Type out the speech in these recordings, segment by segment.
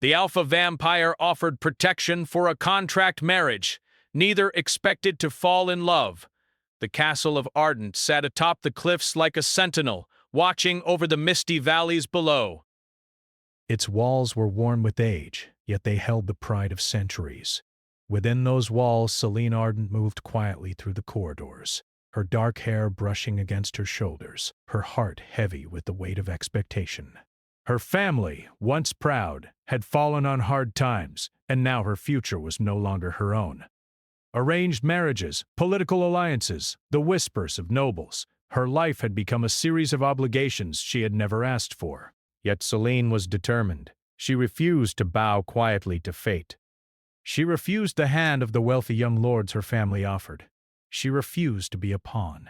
The alpha vampire offered protection for a contract marriage, neither expected to fall in love. The castle of Ardent sat atop the cliffs like a sentinel, watching over the misty valleys below. Its walls were worn with age, yet they held the pride of centuries. Within those walls, Celine Ardent moved quietly through the corridors, her dark hair brushing against her shoulders, her heart heavy with the weight of expectation. Her family, once proud, had fallen on hard times, and now her future was no longer her own. Arranged marriages, political alliances, the whispers of nobles, her life had become a series of obligations she had never asked for. Yet Celine was determined. She refused to bow quietly to fate. She refused the hand of the wealthy young lords her family offered. She refused to be a pawn.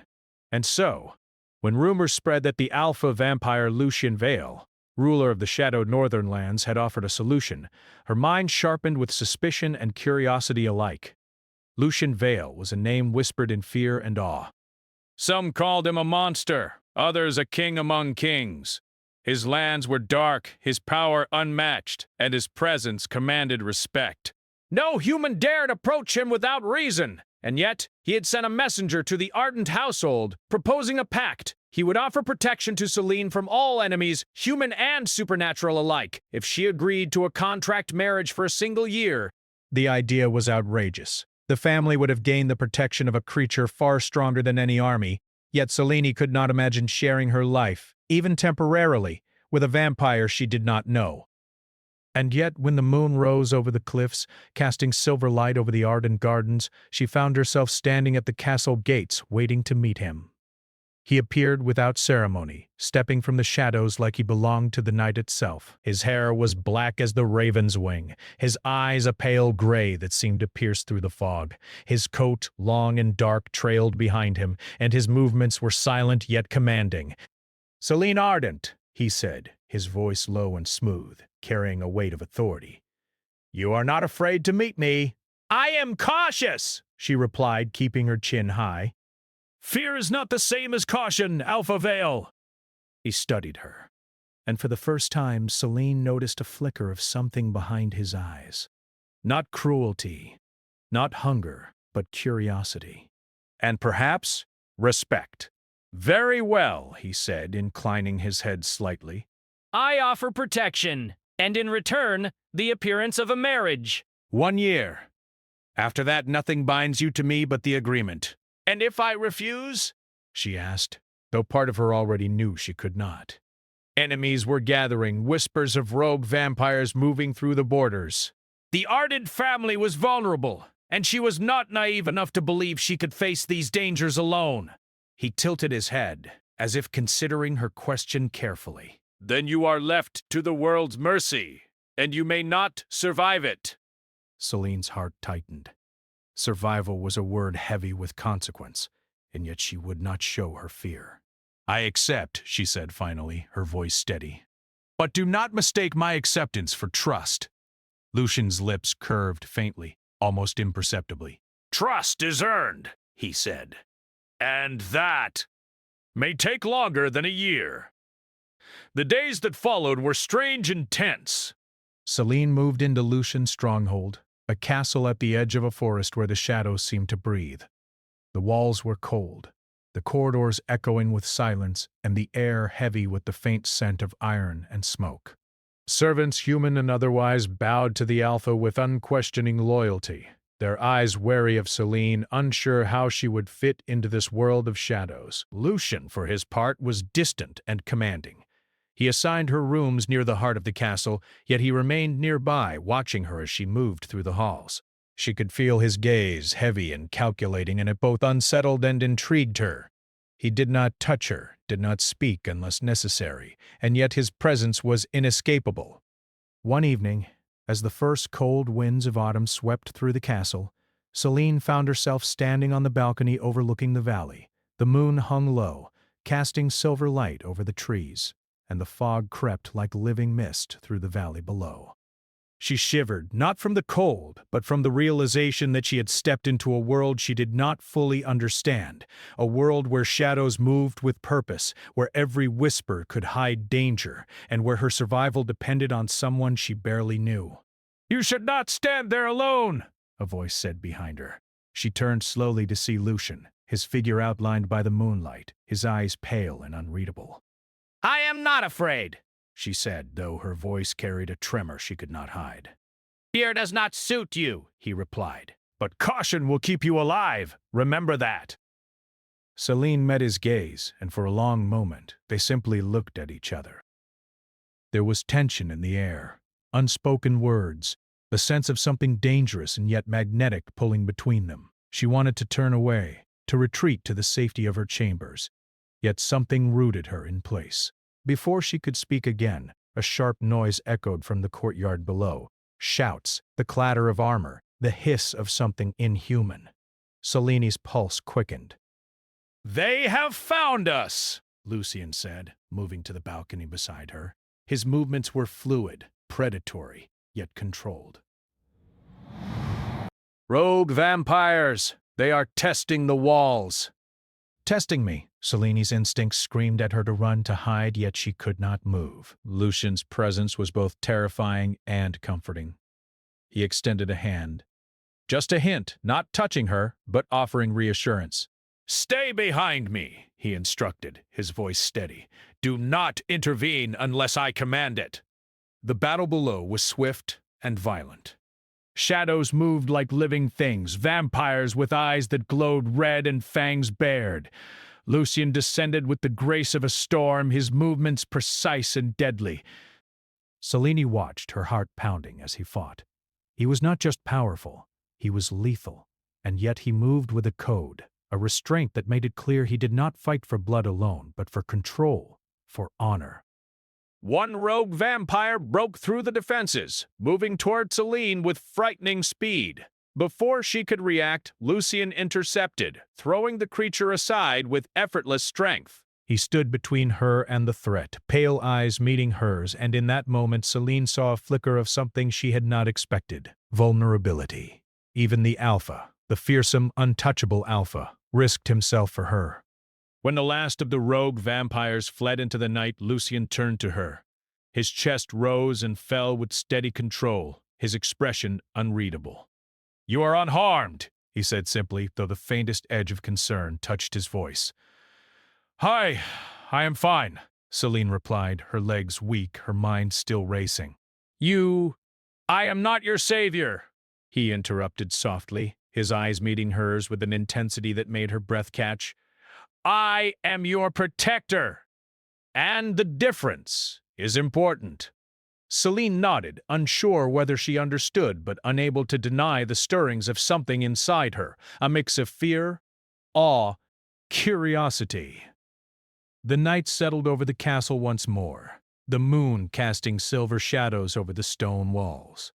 And so, when rumors spread that the alpha vampire Lucien Vale, ruler of the shadowed northern lands, had offered a solution, her mind sharpened with suspicion and curiosity alike. Lucien Vale was a name whispered in fear and awe. Some called him a monster, others a king among kings. His lands were dark, his power unmatched, and his presence commanded respect. No human dared approach him without reason, and yet he had sent a messenger to the Ardent household, proposing a pact. He would offer protection to Celine from all enemies, human and supernatural alike, if she agreed to a contract marriage for a single year. The idea was outrageous. The family would have gained the protection of a creature far stronger than any army, yet Celine could not imagine sharing her life, even temporarily, with a vampire she did not know. And yet, when the moon rose over the cliffs, casting silver light over the Ardent gardens, she found herself standing at the castle gates, waiting to meet him. He appeared without ceremony, stepping from the shadows like he belonged to the night itself. His hair was black as the raven's wing, his eyes a pale gray that seemed to pierce through the fog. His coat, long and dark, trailed behind him, and his movements were silent yet commanding. "Celine Ardent," he said, his voice low and smooth, carrying a weight of authority. "You are not afraid to meet me." "I am cautious," she replied, keeping her chin high. "Fear is not the same as caution, Alpha Vale." He studied her, and for the first time Celine noticed a flicker of something behind his eyes. Not cruelty, not hunger, but curiosity. And perhaps respect. "Very well," he said, inclining his head slightly. "I offer protection, and in return, the appearance of a marriage." 1 year. After that, nothing binds you to me but the agreement. "And if I refuse?" she asked, though part of her already knew she could not. Enemies were gathering, whispers of rogue vampires moving through the borders. The Ardent family was vulnerable, and she was not naive enough to believe she could face these dangers alone. He tilted his head, as if considering her question carefully. "Then you are left to the world's mercy, and you may not survive it." Celine's heart tightened. Survival was a word heavy with consequence, and yet she would not show her fear. "I accept," she said finally, her voice steady. "But do not mistake my acceptance for trust." Lucien's lips curved faintly, almost imperceptibly. "Trust is earned," he said. "And that may take longer than a year." The days that followed were strange and tense. Celine moved into Lucien's stronghold, a castle at the edge of a forest where the shadows seemed to breathe. The walls were cold, the corridors echoing with silence, and the air heavy with the faint scent of iron and smoke. Servants, human and otherwise, bowed to the Alpha with unquestioning loyalty, their eyes wary of Celine, unsure how she would fit into this world of shadows. Lucien, for his part, was distant and commanding. He assigned her rooms near the heart of the castle, yet he remained nearby, watching her as she moved through the halls. She could feel his gaze, heavy and calculating, and it both unsettled and intrigued her. He did not touch her, did not speak unless necessary, and yet his presence was inescapable. One evening, as the first cold winds of autumn swept through the castle, Celine found herself standing on the balcony overlooking the valley. The moon hung low, casting silver light over the trees, and the fog crept like living mist through the valley below. She shivered, not from the cold, but from the realization that she had stepped into a world she did not fully understand, a world where shadows moved with purpose, where every whisper could hide danger, and where her survival depended on someone she barely knew. "You should not stand there alone," a voice said behind her. She turned slowly to see Lucian, his figure outlined by the moonlight, his eyes pale and unreadable. "I am not afraid," she said, though her voice carried a tremor she could not hide. "Fear does not suit you," he replied. "But caution will keep you alive. Remember that." Celine met his gaze, and for a long moment, they simply looked at each other. There was tension in the air, unspoken words, the sense of something dangerous and yet magnetic pulling between them. She wanted to turn away, to retreat to the safety of her chambers, yet something rooted her in place. Before she could speak again, a sharp noise echoed from the courtyard below. Shouts, the clatter of armor, the hiss of something inhuman. Celine's pulse quickened. "They have found us," Lucian said, moving to the balcony beside her. His movements were fluid, predatory, yet controlled. "Rogue vampires! They are testing the walls!" "Testing me," Celine's instincts screamed at her to run, to hide, yet she could not move. Lucian's presence was both terrifying and comforting. He extended a hand. Just a hint, not touching her, but offering reassurance. "Stay behind me," he instructed, his voice steady. "Do not intervene unless I command it." The battle below was swift and violent. Shadows moved like living things, vampires with eyes that glowed red and fangs bared. Lucian descended with the grace of a storm, his movements precise and deadly. Celine watched, her heart pounding as he fought. He was not just powerful, he was lethal, and yet he moved with a code, a restraint that made it clear he did not fight for blood alone, but for control, for honor. One rogue vampire broke through the defenses, moving toward Celine with frightening speed. Before she could react, Lucian intercepted, throwing the creature aside with effortless strength. He stood between her and the threat, pale eyes meeting hers, and in that moment Celine saw a flicker of something she had not expected. Vulnerability. Even the Alpha, the fearsome, untouchable Alpha, risked himself for her. When the last of the rogue vampires fled into the night, Lucian turned to her. His chest rose and fell with steady control, his expression unreadable. "You are unharmed," he said simply, though the faintest edge of concern touched his voice. I am fine," Celine replied, her legs weak, her mind still racing. I am not your savior," he interrupted softly, his eyes meeting hers with an intensity that made her breath catch. "I am your protector. And the difference is important." Celine nodded, unsure whether she understood, but unable to deny the stirrings of something inside her, a mix of fear, awe, curiosity. The night settled over the castle once more, the moon casting silver shadows over the stone walls.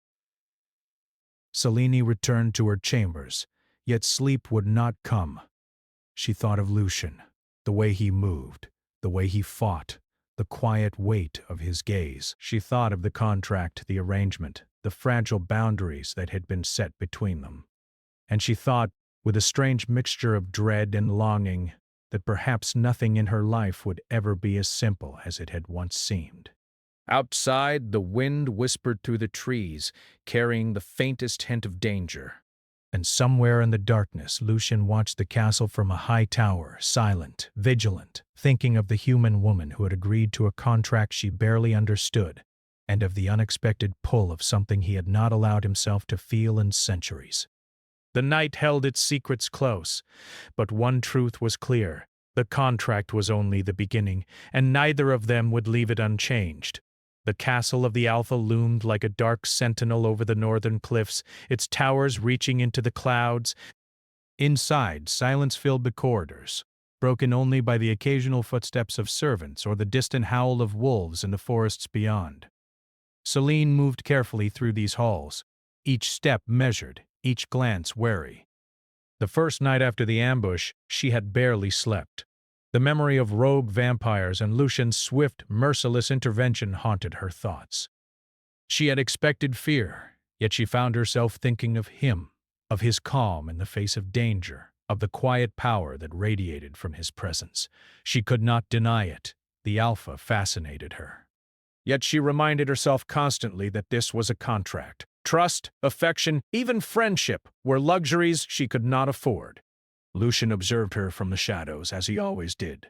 Celine returned to her chambers, yet sleep would not come. She thought of Lucian, the way he moved, the way he fought, the quiet weight of his gaze. She thought of the contract, the arrangement, the fragile boundaries that had been set between them. And she thought, with a strange mixture of dread and longing, that perhaps nothing in her life would ever be as simple as it had once seemed. Outside, the wind whispered through the trees, carrying the faintest hint of danger. And somewhere in the darkness, Lucian watched the castle from a high tower, silent, vigilant, thinking of the human woman who had agreed to a contract she barely understood, and of the unexpected pull of something he had not allowed himself to feel in centuries. The night held its secrets close, but one truth was clear. The contract was only the beginning, and neither of them would leave it unchanged. The castle of the Alpha loomed like a dark sentinel over the northern cliffs, its towers reaching into the clouds. Inside, silence filled the corridors, broken only by the occasional footsteps of servants or the distant howl of wolves in the forests beyond. Celine moved carefully through these halls, each step measured, each glance wary. The first night after the ambush, she had barely slept. The memory of rogue vampires and Lucian's swift, merciless intervention haunted her thoughts. She had expected fear, yet she found herself thinking of him, of his calm in the face of danger, of the quiet power that radiated from his presence. She could not deny it. The Alpha fascinated her. Yet she reminded herself constantly that this was a contract. Trust, affection, even friendship were luxuries she could not afford. Lucian observed her from the shadows, as he always did.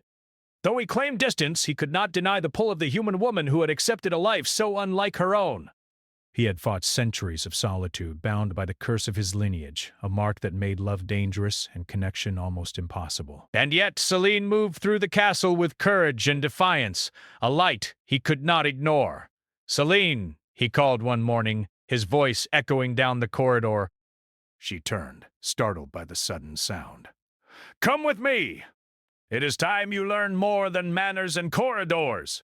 Though he claimed distance, he could not deny the pull of the human woman who had accepted a life so unlike her own. He had fought centuries of solitude, bound by the curse of his lineage, a mark that made love dangerous and connection almost impossible. And yet Celine moved through the castle with courage and defiance, a light he could not ignore. "Celine," he called one morning, his voice echoing down the corridor. She turned, startled by the sudden sound. "Come with me! It is time you learn more than manners and corridors."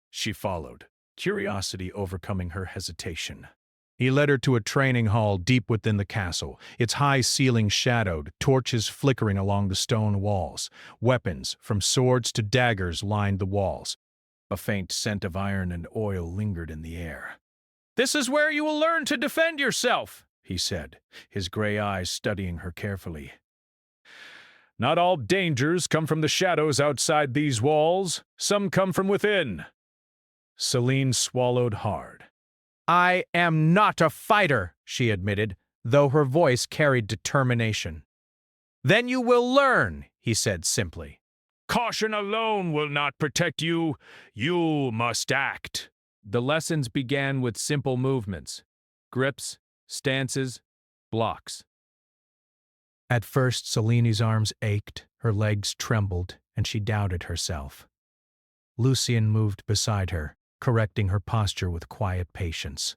She followed, curiosity overcoming her hesitation. He led her to a training hall deep within the castle, its high ceiling shadowed, torches flickering along the stone walls. Weapons, from swords to daggers, lined the walls. A faint scent of iron and oil lingered in the air. "This is where you will learn to defend yourself," he said, his gray eyes studying her carefully. "Not all dangers come from the shadows outside these walls. Some come from within." Celine swallowed hard. "I am not a fighter," she admitted, though her voice carried determination. "Then you will learn," he said simply. "Caution alone will not protect you. You must act." The lessons began with simple movements: grips, stances, blocks. At first, Celine's arms ached, her legs trembled, and she doubted herself. Lucian moved beside her, correcting her posture with quiet patience.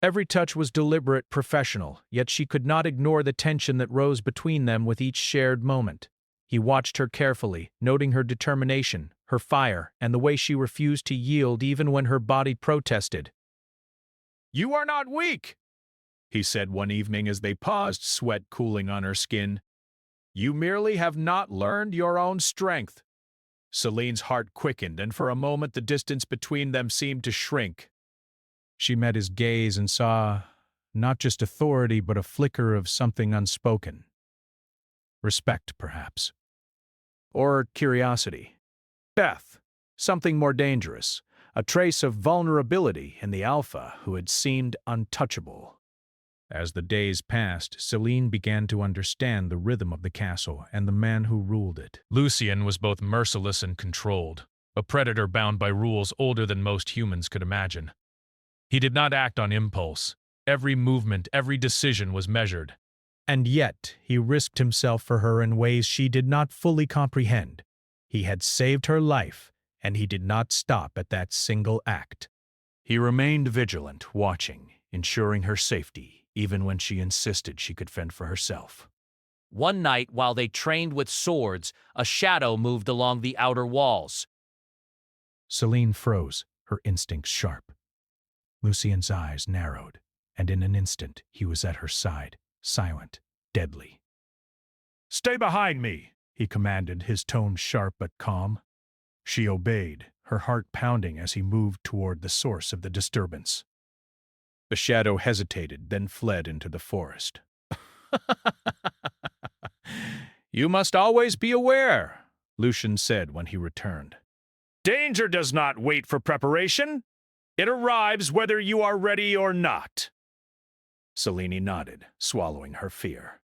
Every touch was deliberate, professional, yet she could not ignore the tension that rose between them with each shared moment. He watched her carefully, noting her determination, her fire, and the way she refused to yield even when her body protested. "You are not weak," he said one evening as they paused, sweat cooling on her skin. "You merely have not learned your own strength." Celine's heart quickened, and for a moment the distance between them seemed to shrink. She met his gaze and saw not just authority, but a flicker of something unspoken. Respect, perhaps. Or curiosity. Death. Something more dangerous. A trace of vulnerability in the Alpha who had seemed untouchable. As the days passed, Celine began to understand the rhythm of the castle and the man who ruled it. Lucian was both merciless and controlled, a predator bound by rules older than most humans could imagine. He did not act on impulse. Every movement, every decision was measured. And yet, he risked himself for her in ways she did not fully comprehend. He had saved her life, and he did not stop at that single act. He remained vigilant, watching, ensuring her safety, even when she insisted she could fend for herself. One night, while they trained with swords, a shadow moved along the outer walls. Celine froze, her instincts sharp. Lucian's eyes narrowed, and in an instant he was at her side, silent, deadly. "Stay behind me," he commanded, his tone sharp but calm. She obeyed, her heart pounding as he moved toward the source of the disturbance. The shadow hesitated, then fled into the forest. "You must always be aware," Lucian said when he returned. "Danger does not wait for preparation. It arrives whether you are ready or not." Celine nodded, swallowing her fear.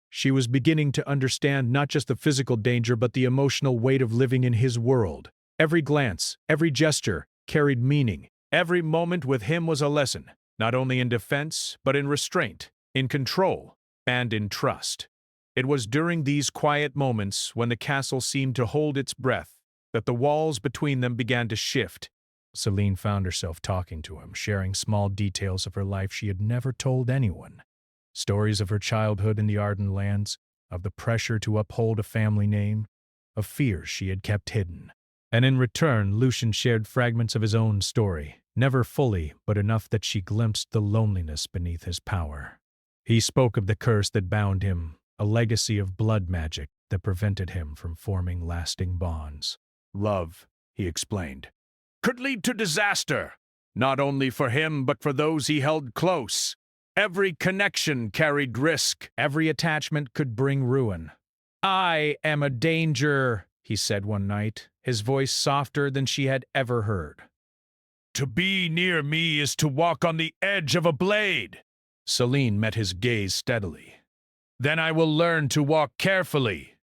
She was beginning to understand not just the physical danger but the emotional weight of living in his world. Every glance, every gesture carried meaning. Every moment with him was a lesson. Not only in defense, but in restraint, in control, and in trust. It was during these quiet moments, when the castle seemed to hold its breath, that the walls between them began to shift. Celine found herself talking to him, sharing small details of her life she had never told anyone. Stories of her childhood in the Arden lands, of the pressure to uphold a family name, of fears she had kept hidden. And in return, Lucian shared fragments of his own story, never fully, but enough that she glimpsed the loneliness beneath his power. He spoke of the curse that bound him, a legacy of blood magic that prevented him from forming lasting bonds. "Love," he explained, "could lead to disaster. not only for him but for those he held close. Every connection carried risk. Every attachment could bring ruin. "I am a danger," he said one night, his voice softer than she had ever heard. "To be near me is to walk on the edge of a blade." Celine met his gaze steadily. "Then I will learn to walk carefully,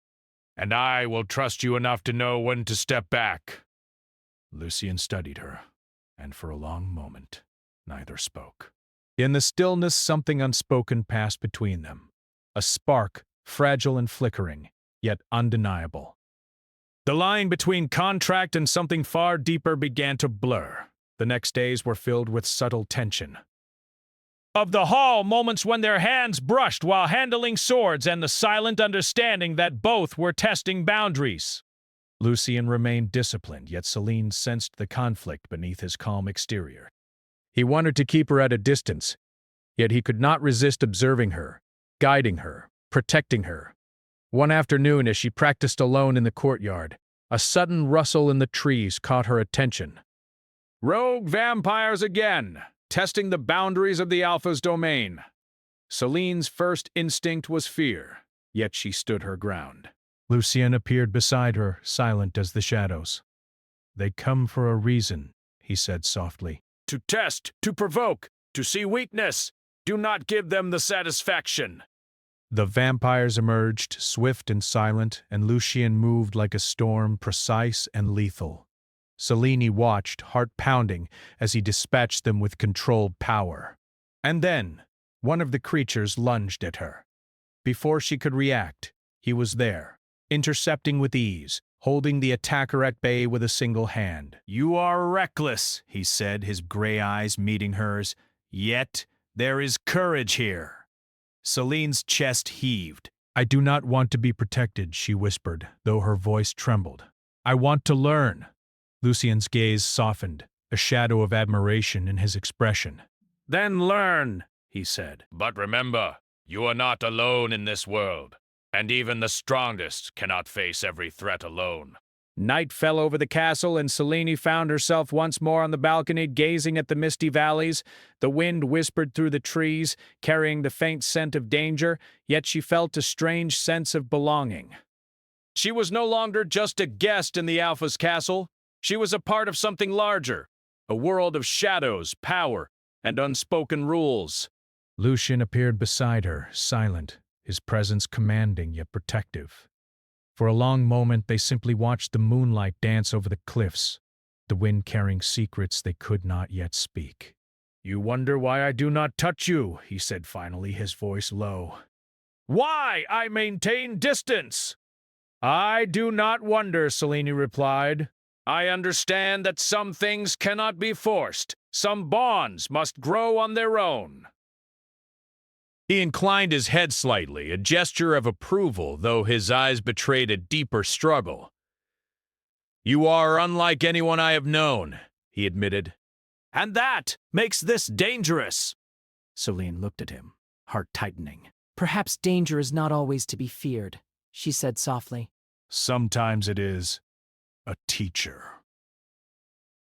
and I will trust you enough to know when to step back." Lucien studied her, and for a long moment, neither spoke. In the stillness, something unspoken passed between them. A spark, fragile and flickering, yet undeniable. The line between contract and something far deeper began to blur. The next days were filled with subtle tension. Of the hall, moments when their hands brushed while handling swords, and the silent understanding that both were testing boundaries. Lucien remained disciplined, yet Celine sensed the conflict beneath his calm exterior. He wanted to keep her at a distance, yet he could not resist observing her, guiding her, protecting her. One afternoon, as she practiced alone in the courtyard, a sudden rustle in the trees caught her attention. Rogue vampires again, testing the boundaries of the Alpha's domain. Celine's first instinct was fear, yet she stood her ground. Lucien appeared beside her, silent as the shadows. "They come for a reason," he said softly. "To test, to provoke, to see weakness. Do not give them the satisfaction." The vampires emerged, swift and silent, and Lucien moved like a storm, precise and lethal. Celine watched, heart pounding, as he dispatched them with controlled power. And then, one of the creatures lunged at her. Before she could react, he was there, intercepting with ease, holding the attacker at bay with a single hand. "You are reckless," he said, his gray eyes meeting hers. "Yet, there is courage here." Celine's chest heaved. "I do not want to be protected," she whispered, though her voice trembled. "I want to learn." Lucien's gaze softened, a shadow of admiration in his expression. "Then learn," he said. "But remember, you are not alone in this world, and even the strongest cannot face every threat alone." Night fell over the castle, and Celine found herself once more on the balcony, gazing at the misty valleys. The wind whispered through the trees, carrying the faint scent of danger, yet she felt a strange sense of belonging. She was no longer just a guest in the Alpha's castle. She was a part of something larger, a world of shadows, power, and unspoken rules. Lucien appeared beside her, silent, his presence commanding yet protective. For a long moment they simply watched the moonlight dance over the cliffs, the wind carrying secrets they could not yet speak. "You wonder why I do not touch you," he said finally, his voice low. "Why I maintain distance?" "I do not wonder," Celine replied. "I understand that some things cannot be forced. Some bonds must grow on their own." He inclined his head slightly, a gesture of approval, though his eyes betrayed a deeper struggle. "You are unlike anyone I have known," he admitted. "And that makes this dangerous." Celine looked at him, heart tightening. "Perhaps danger is not always to be feared," she said softly. "Sometimes it is a teacher."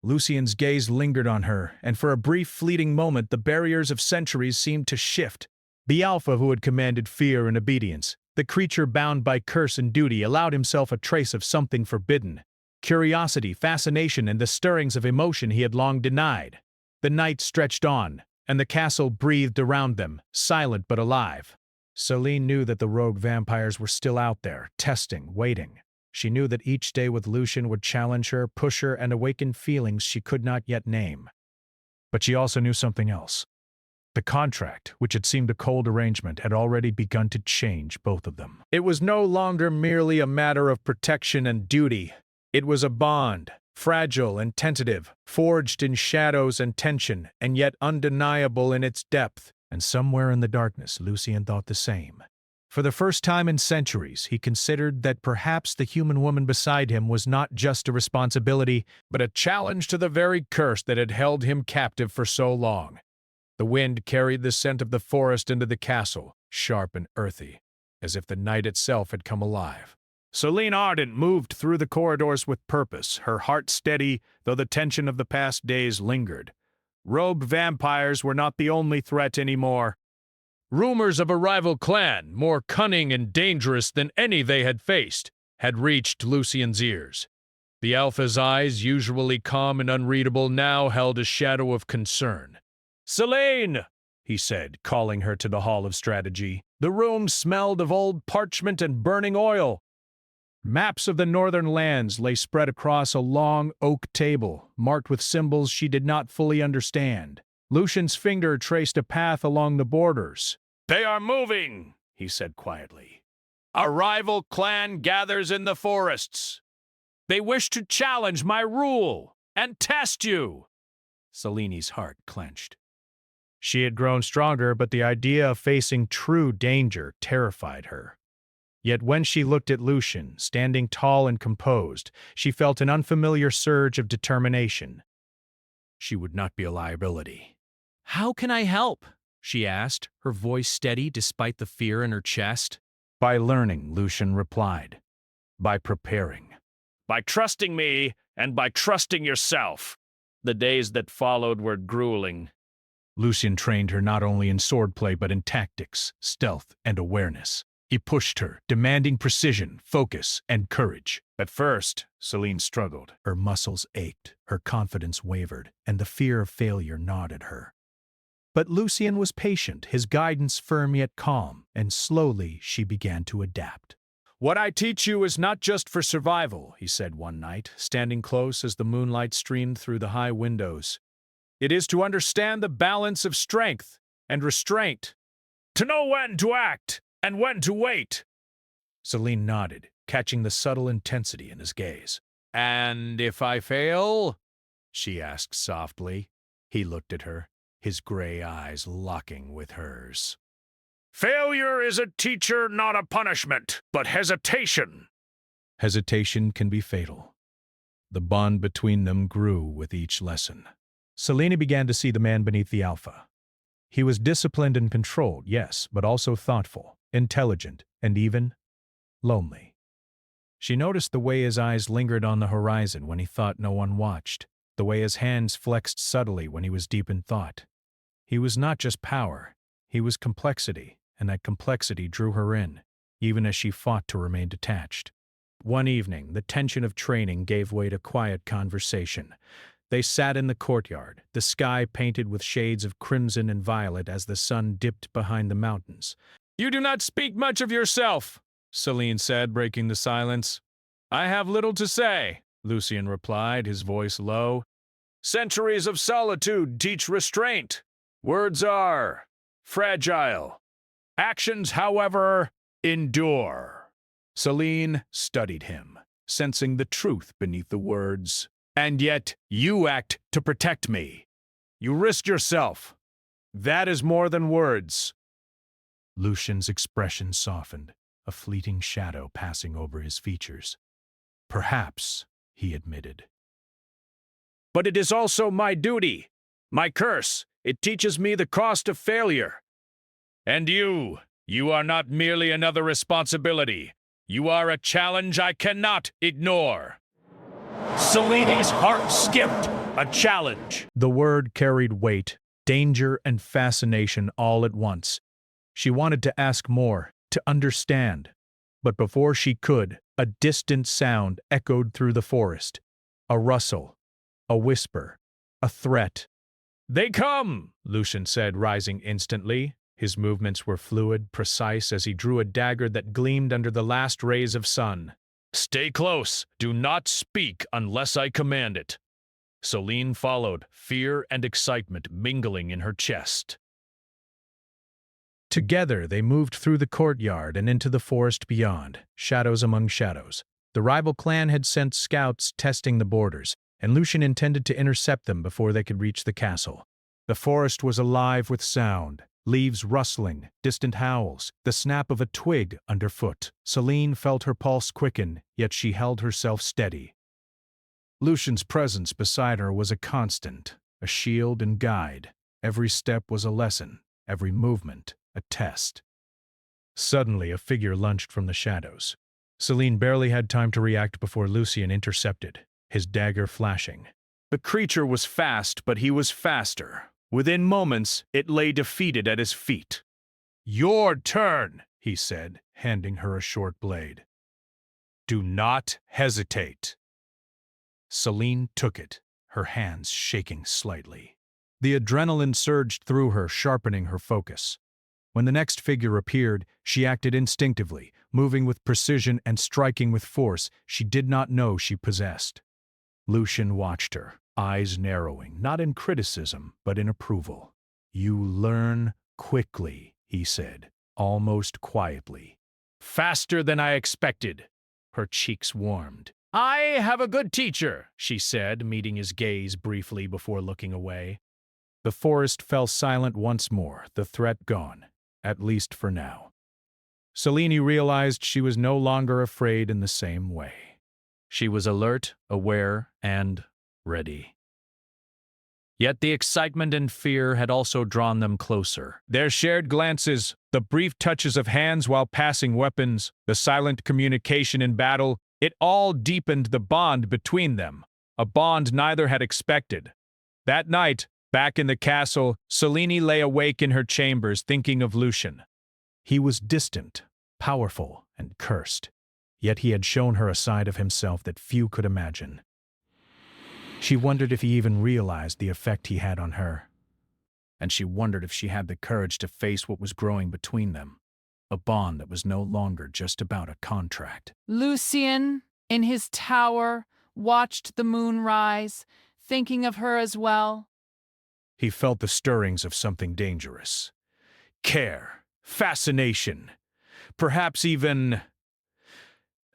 Lucien's gaze lingered on her, and for a brief, fleeting moment the barriers of centuries seemed to shift. The Alpha who had commanded fear and obedience, the creature bound by curse and duty, allowed himself a trace of something forbidden. Curiosity, fascination, and the stirrings of emotion he had long denied. The night stretched on, and the castle breathed around them, silent but alive. Celine knew that the rogue vampires were still out there, testing, waiting. She knew that each day with Lucien would challenge her, push her, and awaken feelings she could not yet name. But she also knew something else. The contract, which had seemed a cold arrangement, had already begun to change both of them. It was no longer merely a matter of protection and duty. It was a bond, fragile and tentative, forged in shadows and tension, and yet undeniable in its depth. And somewhere in the darkness, Lucien thought the same. For the first time in centuries, he considered that perhaps the human woman beside him was not just a responsibility, but a challenge to the very curse that had held him captive for so long. The wind carried the scent of the forest into the castle, sharp and earthy, as if the night itself had come alive. Celine Ardent moved through the corridors with purpose, her heart steady, though the tension of the past days lingered. Rogue vampires were not the only threat anymore. Rumors of a rival clan, more cunning and dangerous than any they had faced, had reached Lucian's ears. The Alpha's eyes, usually calm and unreadable, now held a shadow of concern. "Selene!" he said, calling her to the Hall of Strategy. The room smelled of old parchment and burning oil. Maps of the northern lands lay spread across a long oak table, marked with symbols she did not fully understand. Lucian's finger traced a path along the borders. "They are moving," he said quietly. "A rival clan gathers in the forests. They wish to challenge my rule and test you." Selene's heart clenched. She had grown stronger, but the idea of facing true danger terrified her. Yet when she looked at Lucian, standing tall and composed, she felt an unfamiliar surge of determination. She would not be a liability. "How can I help?" she asked, her voice steady despite the fear in her chest. "By learning," Lucian replied. "By preparing. By trusting me and by trusting yourself." The days that followed were grueling. Lucian trained her not only in swordplay but in tactics, stealth, and awareness. He pushed her, demanding precision, focus, and courage. At first, Selene struggled. Her muscles ached, her confidence wavered, and the fear of failure gnawed at her. But Lucian was patient, his guidance firm yet calm, and slowly she began to adapt. "What I teach you is not just for survival," he said one night, standing close as the moonlight streamed through the high windows. "It is to understand the balance of strength and restraint, to know when to act and when to wait." Selene nodded, catching the subtle intensity in his gaze. "And if I fail?" she asked softly. He looked at her, his gray eyes locking with hers. "Failure is a teacher, not a punishment, but hesitation." Hesitation can be fatal. The bond between them grew with each lesson. Selene began to see the man beneath the Alpha. He was disciplined and controlled, yes, but also thoughtful, intelligent, and even lonely. She noticed the way his eyes lingered on the horizon when he thought no one watched, the way his hands flexed subtly when he was deep in thought. He was not just power, he was complexity, and that complexity drew her in, even as she fought to remain detached. One evening, the tension of training gave way to quiet conversation. They sat in the courtyard, the sky painted with shades of crimson and violet as the sun dipped behind the mountains. "You do not speak much of yourself," Selene said, breaking the silence. "I have little to say," Lucian replied, his voice low. "Centuries of solitude teach restraint. Words are fragile. Actions, however, endure." Selene studied him, sensing the truth beneath the words. "And yet, you act to protect me. You risk yourself. That is more than words." Lucian's expression softened, a fleeting shadow passing over his features. "Perhaps," he admitted. "But it is also my duty, my curse. It teaches me the cost of failure. And you are not merely another responsibility. You are a challenge I cannot ignore." Selene's heart skipped. A challenge. The word carried weight, danger, and fascination all at once. She wanted to ask more, to understand. But before she could, a distant sound echoed through the forest. A rustle, a whisper, a threat. "They come," Lucian said, rising instantly. His movements were fluid, precise, as he drew a dagger that gleamed under the last rays of sun. "Stay close. Do not speak unless I command it." Selene followed, fear and excitement mingling in her chest. Together they moved through the courtyard and into the forest beyond, shadows among shadows. The rival clan had sent scouts testing the borders, and Lucian intended to intercept them before they could reach the castle. The forest was alive with sound. Leaves rustling, distant howls, the snap of a twig underfoot. Selene felt her pulse quicken, yet she held herself steady. Lucian's presence beside her was a constant, a shield and guide. Every step was a lesson, every movement a test. Suddenly, a figure lunged from the shadows. Selene barely had time to react before Lucian intercepted, his dagger flashing. The creature was fast, but he was faster. Within moments, it lay defeated at his feet. "Your turn," he said, handing her a short blade. "Do not hesitate." Celine took it, her hands shaking slightly. The adrenaline surged through her, sharpening her focus. When the next figure appeared, she acted instinctively, moving with precision and striking with force she did not know she possessed. Lucian watched her, eyes narrowing, not in criticism, but in approval. "You learn quickly," he said, almost quietly. "Faster than I expected." Her cheeks warmed. "I have a good teacher," she said, meeting his gaze briefly before looking away. The forest fell silent once more, the threat gone, at least for now. Selene realized she was no longer afraid in the same way. She was alert, aware, and ready. Yet the excitement and fear had also drawn them closer. Their shared glances, the brief touches of hands while passing weapons, the silent communication in battle, it all deepened the bond between them, a bond neither had expected. That night, back in the castle, Selene lay awake in her chambers thinking of Lucian. He was distant, powerful, and cursed, yet he had shown her a side of himself that few could imagine. She wondered if he even realized the effect he had on her. And she wondered if she had the courage to face what was growing between them, a bond that was no longer just about a contract. Lucian, in his tower, watched the moon rise, thinking of her as well. He felt the stirrings of something dangerous. Care, fascination, perhaps even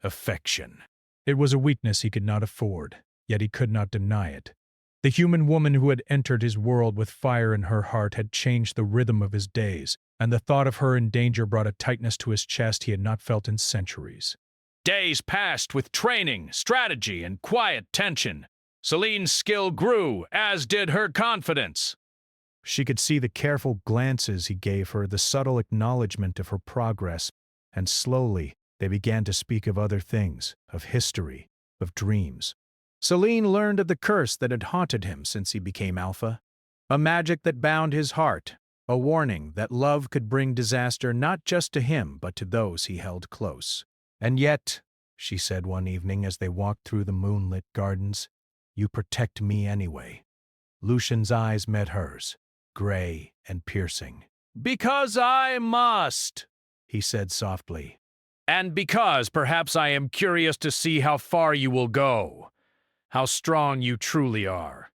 affection. It was a weakness he could not afford, yet he could not deny it. The human woman who had entered his world with fire in her heart had changed the rhythm of his days, and the thought of her in danger brought a tightness to his chest he had not felt in centuries. Days passed with training, strategy, and quiet tension. Celine's skill grew, as did her confidence. She could see the careful glances he gave her, the subtle acknowledgement of her progress, and slowly they began to speak of other things, of history, of dreams. Celine learned of the curse that had haunted him since he became Alpha, a magic that bound his heart, a warning that love could bring disaster not just to him but to those he held close. "And yet," she said one evening as they walked through the moonlit gardens, "you protect me anyway." Lucian's eyes met hers, gray and piercing. "Because I must," he said softly. "And because perhaps I am curious to see how far you will go, how strong you truly are."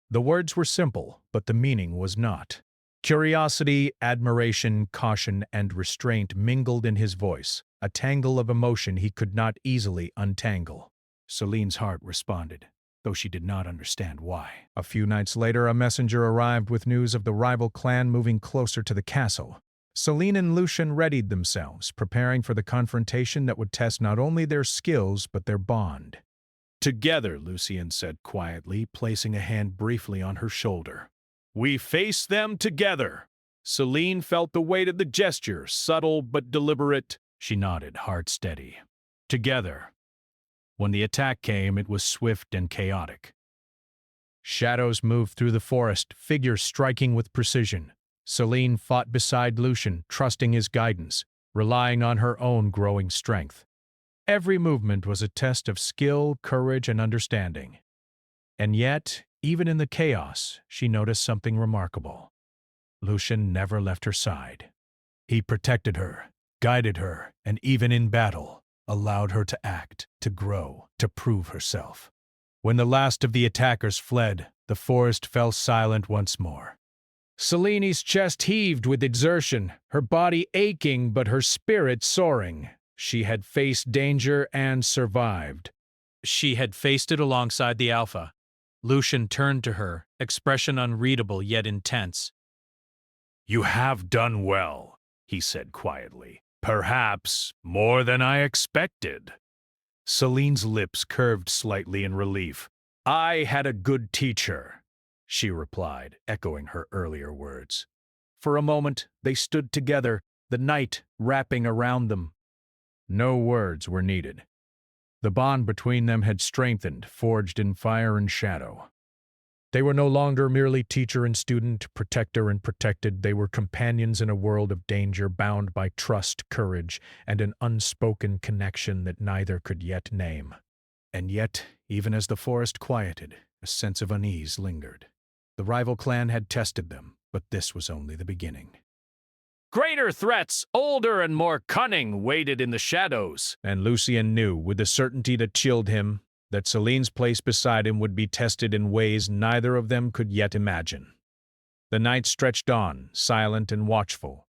The words were simple, but the meaning was not. Curiosity, admiration, caution, and restraint mingled in his voice, a tangle of emotion he could not easily untangle. Celine's heart responded, though she did not understand why. A few nights later, a messenger arrived with news of the rival clan moving closer to the castle. Celine and Lucian readied themselves, preparing for the confrontation that would test not only their skills but their bond. "Together," Lucian said quietly, placing a hand briefly on her shoulder. "We face them together." Celine felt the weight of the gesture, subtle but deliberate. She nodded, heart steady. Together. When the attack came, it was swift and chaotic. Shadows moved through the forest, figures striking with precision. Celine fought beside Lucian, trusting his guidance, relying on her own growing strength. Every movement was a test of skill, courage, and understanding. And yet, even in the chaos, she noticed something remarkable. Lucian never left her side. He protected her, guided her, and even in battle, allowed her to act, to grow, to prove herself. When the last of the attackers fled, the forest fell silent once more. Celine's chest heaved with exertion, her body aching but her spirit soaring. She had faced danger and survived. She had faced it alongside the Alpha. Lucian turned to her, expression unreadable yet intense. "You have done well," he said quietly. "Perhaps more than I expected." Celine's lips curved slightly in relief. "I had a good teacher," she replied, echoing her earlier words. For a moment, they stood together, the night wrapping around them. No words were needed. The bond between them had strengthened, forged in fire and shadow. They were no longer merely teacher and student, protector and protected. They were companions in a world of danger, bound by trust, courage, and an unspoken connection that neither could yet name. And yet, even as the forest quieted, a sense of unease lingered. The rival clan had tested them, but this was only the beginning. Greater threats, older and more cunning, waited in the shadows. And Lucien knew, with the certainty that chilled him, that Celine's place beside him would be tested in ways neither of them could yet imagine. The night stretched on, silent and watchful,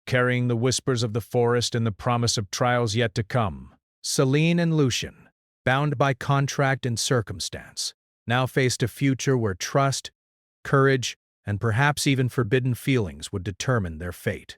carrying the whispers of the forest and the promise of trials yet to come. Celine and Lucien, bound by contract and circumstance, now faced a future where trust, courage, and perhaps even forbidden feelings would determine their fate.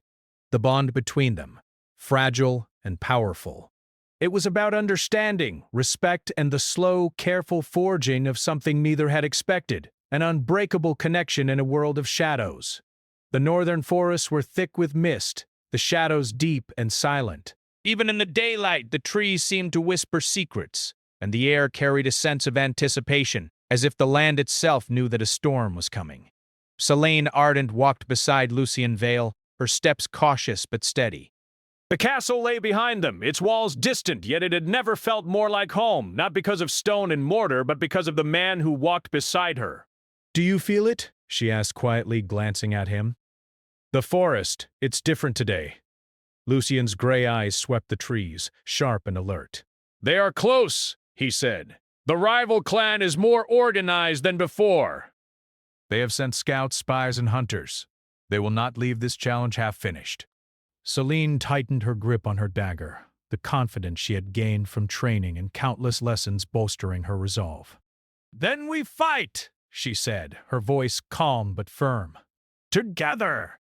The bond between them, fragile and powerful. It was about understanding, respect, and the slow, careful forging of something neither had expected, an unbreakable connection in a world of shadows. The northern forests were thick with mist, the shadows deep and silent. Even in the daylight, the trees seemed to whisper secrets, and the air carried a sense of anticipation, as if the land itself knew that a storm was coming. Celine Ardent walked beside Lucien Vale, her steps cautious but steady. The castle lay behind them, its walls distant, yet it had never felt more like home, not because of stone and mortar, but because of the man who walked beside her. "Do you feel it?" she asked quietly, glancing at him. "The forest, it's different today." Lucien's gray eyes swept the trees, sharp and alert. "They are close," he said. "The rival clan is more organized than before. They have sent scouts, spies, and hunters. They will not leave this challenge half-finished." Celine tightened her grip on her dagger, the confidence she had gained from training and countless lessons bolstering her resolve. "Then we fight," she said, her voice calm but firm. "Together!"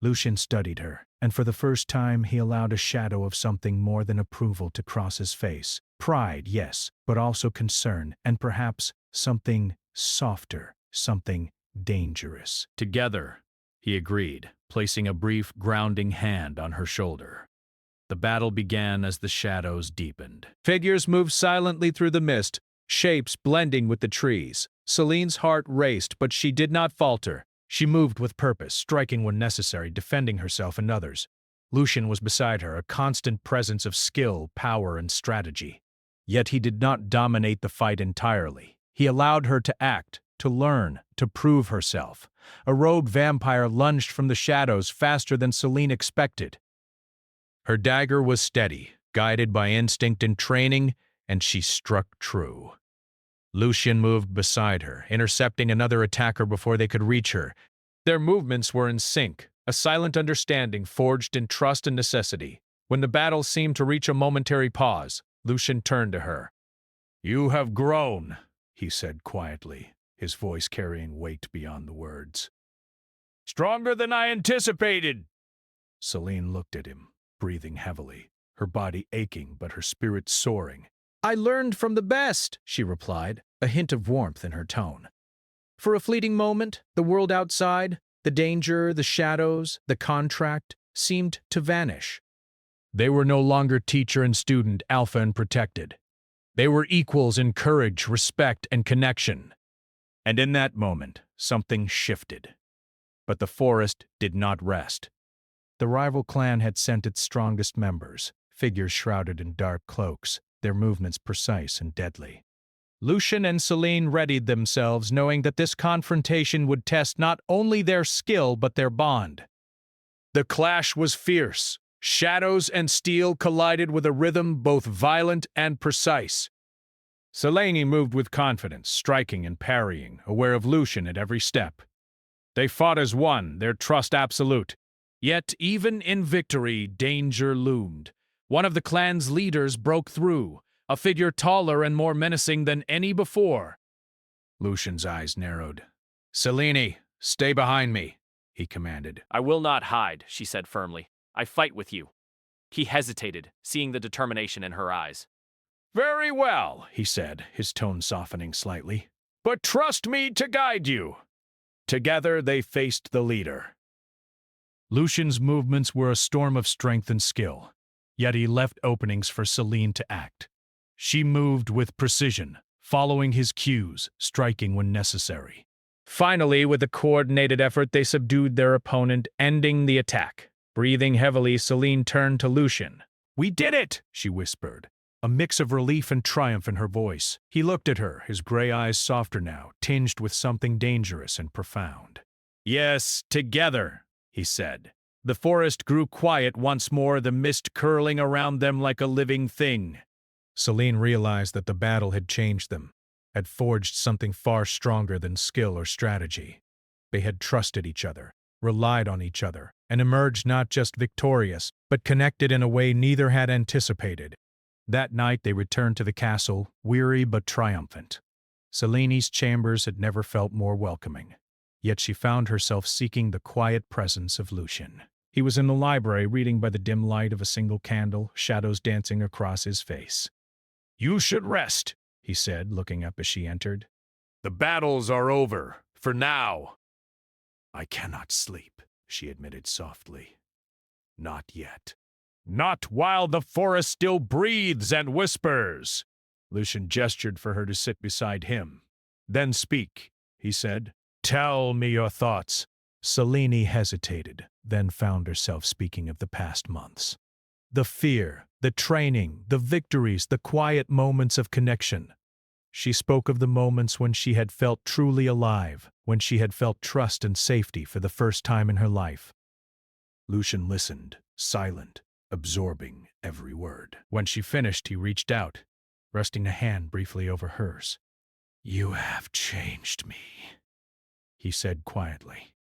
Lucien studied her, and for the first time he allowed a shadow of something more than approval to cross his face. Pride, yes, but also concern, and perhaps something softer, something dangerous. "Together," he agreed, placing a brief, grounding hand on her shoulder. The battle began as the shadows deepened. Figures moved silently through the mist, shapes blending with the trees. Celine's heart raced, but she did not falter. She moved with purpose, striking when necessary, defending herself and others. Lucien was beside her, a constant presence of skill, power, and strategy. Yet he did not dominate the fight entirely. He allowed her to act, to learn, to prove herself. A rogue vampire lunged from the shadows faster than Celine expected. Her dagger was steady, guided by instinct and training, and she struck true. Lucien moved beside her, intercepting another attacker before they could reach her. Their movements were in sync, a silent understanding forged in trust and necessity. When the battle seemed to reach a momentary pause, Lucien turned to her. "You have grown," he said quietly, his voice carrying weight beyond the words. "Stronger than I anticipated." Celine looked at him, breathing heavily, her body aching but her spirit soaring. "I learned from the best," she replied, a hint of warmth in her tone. For a fleeting moment, the world outside, the danger, the shadows, the contract, seemed to vanish. They were no longer teacher and student, alpha and protected. They were equals in courage, respect, and connection. And in that moment, something shifted. But the forest did not rest. The rival clan had sent its strongest members, figures shrouded in dark cloaks, their movements precise and deadly. Lucien and Celine readied themselves, knowing that this confrontation would test not only their skill but their bond. The clash was fierce. Shadows and steel collided with a rhythm both violent and precise. Celine moved with confidence, striking and parrying, aware of Lucien at every step. They fought as one, their trust absolute. Yet, even in victory, danger loomed. One of the clan's leaders broke through, a figure taller and more menacing than any before. Lucien's eyes narrowed. "Celine, stay behind me," he commanded. "I will not hide," she said firmly. "I fight with you." He hesitated, seeing the determination in her eyes. "Very well," he said, his tone softening slightly. "But trust me to guide you." Together they faced the leader. Lucien's movements were a storm of strength and skill, yet he left openings for Celine to act. She moved with precision, following his cues, striking when necessary. Finally, with a coordinated effort, they subdued their opponent, ending the attack. Breathing heavily, Celine turned to Lucien. "We did it!" she whispered, a mix of relief and triumph in her voice. He looked at her, his gray eyes softer now, tinged with something dangerous and profound. "Yes, together," he said. The forest grew quiet once more, the mist curling around them like a living thing. Celine realized that the battle had changed them, had forged something far stronger than skill or strategy. They had trusted each other, relied on each other, and emerged not just victorious, but connected in a way neither had anticipated. That night they returned to the castle, weary but triumphant. Celine's chambers had never felt more welcoming, yet she found herself seeking the quiet presence of Lucien. He was in the library, reading by the dim light of a single candle, shadows dancing across his face. "You should rest," he said, looking up as she entered. "The battles are over, for now." "I cannot sleep," she admitted softly. "Not yet." "Not while the forest still breathes and whispers." Lucien gestured for her to sit beside him. "Then speak," he said. "Tell me your thoughts." Celine hesitated, then found herself speaking of the past months. The fear, the training, the victories, the quiet moments of connection. She spoke of the moments when she had felt truly alive, when she had felt trust and safety for the first time in her life. Lucien listened, silent, absorbing every word. When she finished, he reached out, resting a hand briefly over hers. "You have changed me," he said quietly.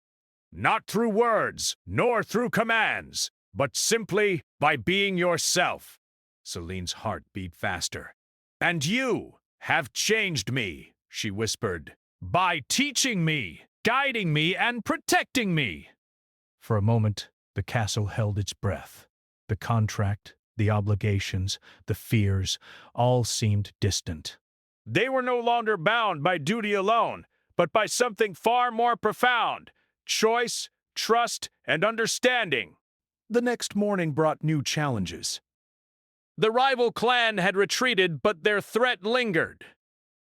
"Not through words, nor through commands, but simply by being yourself." Celine's heart beat faster. "And you have changed me," she whispered, "by teaching me, guiding me, and protecting me." For a moment, the castle held its breath. The contract, the obligations, the fears, all seemed distant. They were no longer bound by duty alone, but by something far more profound: choice, trust, and understanding. The next morning brought new challenges. The rival clan had retreated, but their threat lingered.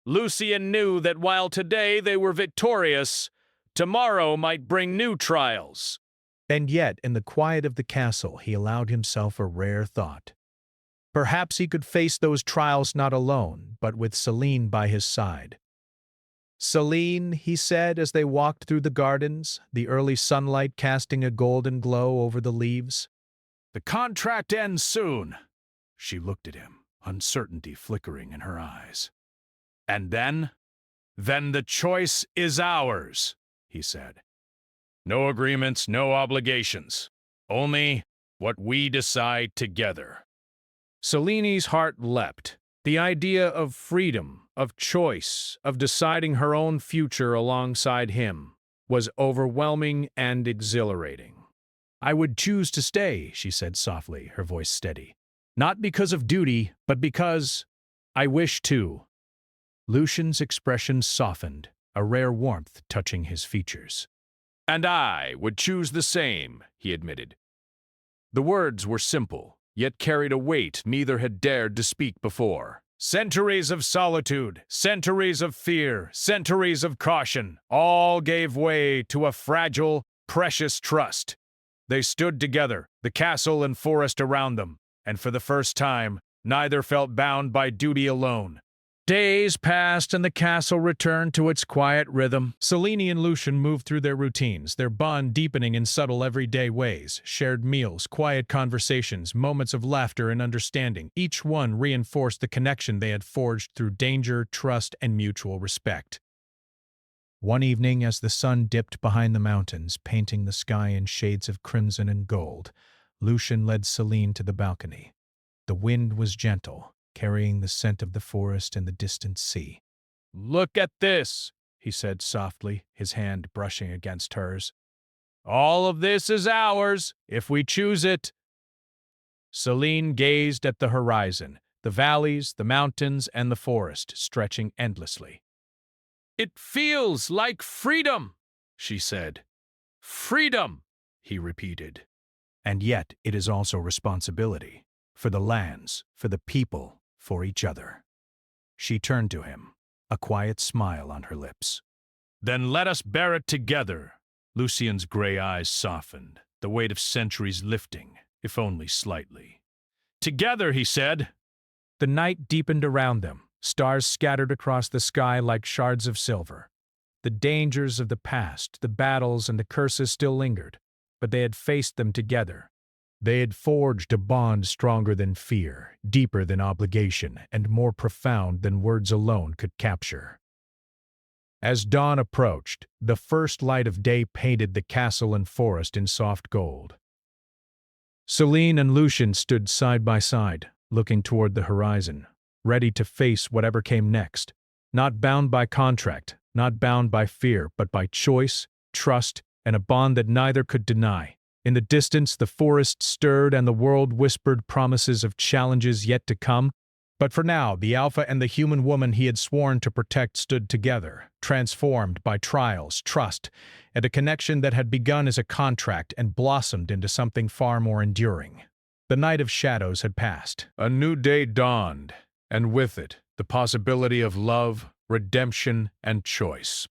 Lucien knew that while today they were victorious, tomorrow might bring new trials. And yet, in the quiet of the castle, he allowed himself a rare thought. Perhaps he could face those trials not alone, but with Celine by his side. "Celine," he said as they walked through the gardens, the early sunlight casting a golden glow over the leaves. "The contract ends soon." She looked at him, uncertainty flickering in her eyes. "And then?" "Then the choice is ours," he said. "No agreements, no obligations. Only what we decide together." Celine's heart leapt. The idea of freedom, of choice, of deciding her own future alongside him, was overwhelming and exhilarating. "I would choose to stay," she said softly, her voice steady. "Not because of duty, but because I wish to." Lucien's expression softened, a rare warmth touching his features. "And I would choose the same," he admitted. The words were simple, yet carried a weight neither had dared to speak before. Centuries of solitude, centuries of fear, centuries of caution, all gave way to a fragile, precious trust. They stood together, the castle and forest around them, and for the first time, neither felt bound by duty alone. Days passed and the castle returned to its quiet rhythm. Celine and Lucien moved through their routines, their bond deepening in subtle everyday ways. Shared meals, quiet conversations, moments of laughter and understanding. Each one reinforced the connection they had forged through danger, trust, and mutual respect. One evening, as the sun dipped behind the mountains, painting the sky in shades of crimson and gold, Lucien led Celine to the balcony. The wind was gentle, carrying the scent of the forest and the distant sea. "Look at this," he said softly, his hand brushing against hers. "All of this is ours, if we choose it." Celine gazed at the horizon, the valleys, the mountains, and the forest stretching endlessly. "It feels like freedom," she said. "Freedom," he repeated. "And yet it is also responsibility. For the lands, for the people, for each other. She turned to him, a quiet smile on her lips. Then let us bear it together. Lucien's gray eyes softened, the weight of centuries lifting, if only slightly. Together, he said. The night deepened around them, stars scattered across the sky like shards of silver. The dangers of the past, the battles and the curses still lingered, but they had faced them together. They had forged a bond stronger than fear, deeper than obligation, and more profound than words alone could capture. As dawn approached, the first light of day painted the castle and forest in soft gold. Celine and Lucien stood side by side, looking toward the horizon, ready to face whatever came next, not bound by contract, not bound by fear, but by choice, trust, and a bond that neither could deny. In the distance, the forest stirred and the world whispered promises of challenges yet to come. But for now, the Alpha and the human woman he had sworn to protect stood together, transformed by trials, trust, and a connection that had begun as a contract and blossomed into something far more enduring. The night of shadows had passed. A new day dawned, and with it, the possibility of love, redemption, and choice.